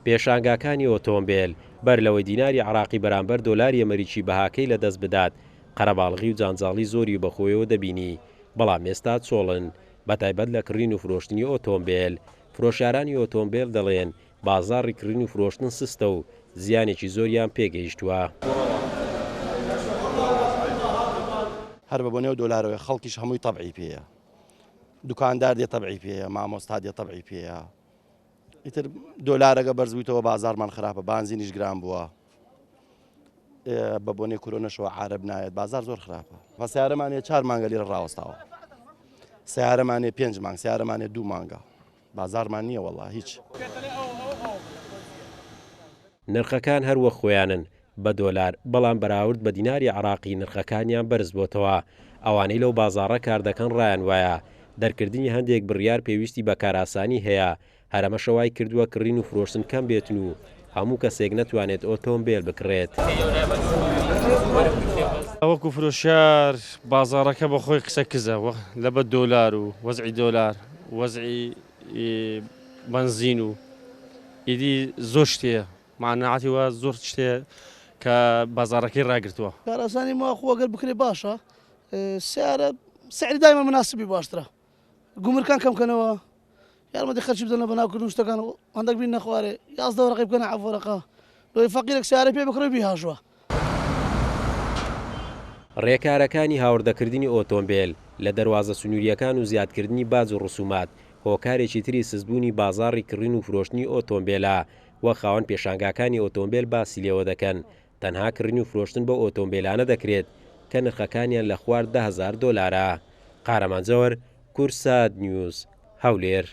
پێشانگاکانی ئۆتۆمبیل بەر لەوەی دیناری عراقی بەرامبەر دۆلاری ئەمریکی بەهاکەی لەدەست بدات قەرەباڵغی و جانجاڵی زۆری بەخۆیەوە دەبینی بەڵام ئێستا چۆڵن بەتایبەت لە کڕین و فرۆشتنی ئۆتۆمبیل فرۆشارانی ئۆتۆمبیل دەڵێن بازاڕی کڕین و فرۆشتن سستە و زیانێکی زۆریان پێگەیشتووە هەر بە بۆنێو دۆلارەوەی خەڵکیش هەمووی تەبعی پێیە دوکاندار دێ تەبعی پێیە مامۆستا دێ تەبعی پێیە ئیتر دۆلارەگە بەرزبوویتەوە بازارمان خراپە بانزینیش گران بووە بە بۆنێ کۆرۆنەشەوە عارەب نایەت بازار زۆر خراپە بە سیارەمانێ 4 مانگە لێرە ڕاوەستاوە سیارەمانێ 5 مانگ سیارەمانێ 2 مانگە بازارمان نییە وەڵا هیچ نرخەکان هەروە خۆیانن بە دۆلار بەڵام بەراورد بە دیناری عراقی نرخەکانیان بەرز بۆتەوە ئەوانەی لەو بازاڕە کار دەکەن ڕایان وایە دەرکردنی هەندێک بڕیار پێویستی بە کاراسانی هەیە هەرەمە شەوای کردووە کڕین و فرۆشتن کەم بێتن و هەموو کەسێک نەتوانێت ئۆتۆمبیل بکڕێت وەکو فرۆشیار بازاڕەکە بە خۆی قسە کزە لە بە دۆلار و وەزعی دۆلار وەزعی بنزین و ئیدی زۆر شتەیە معناعاتی وە زۆر شتێ کە بازاڕەکەی ڕاگرتووە کاراسانی ماخۆگەر بکرێ باشە سیارە سعری دایما مناسبی باشترە گومرکان کەمکەنەوە یارمەدی خەرچی بدەن لە بەناوکردن شتەکان هەندێک بین نەخوارێ 11 ڕقی بکەنە عەفۆرەقە لۆی فەقیرێک سیارە پێ بکڕێ بیهاژوە ڕێکارەکانی هاوردەکردنی ئۆتۆمبیل لە دەواازە سنووریەکان و زیادکردنی باج و ڕسومات هۆکارێکی تری سزبوونی بازاڕی کڕین و فرۆشتنی ئۆتۆمبیلە وە خاوەن پێشانگاکانی ئۆتۆمبیل باسی لێوە دەکەن تەنها کڕین و فرۆشتن بۆ ئۆتۆمبیلانە دەکرێت کە نرخەکانیان لە خوار 10,000 دۆلارە قارەمانجەوەر کورسات نیوز هەولێر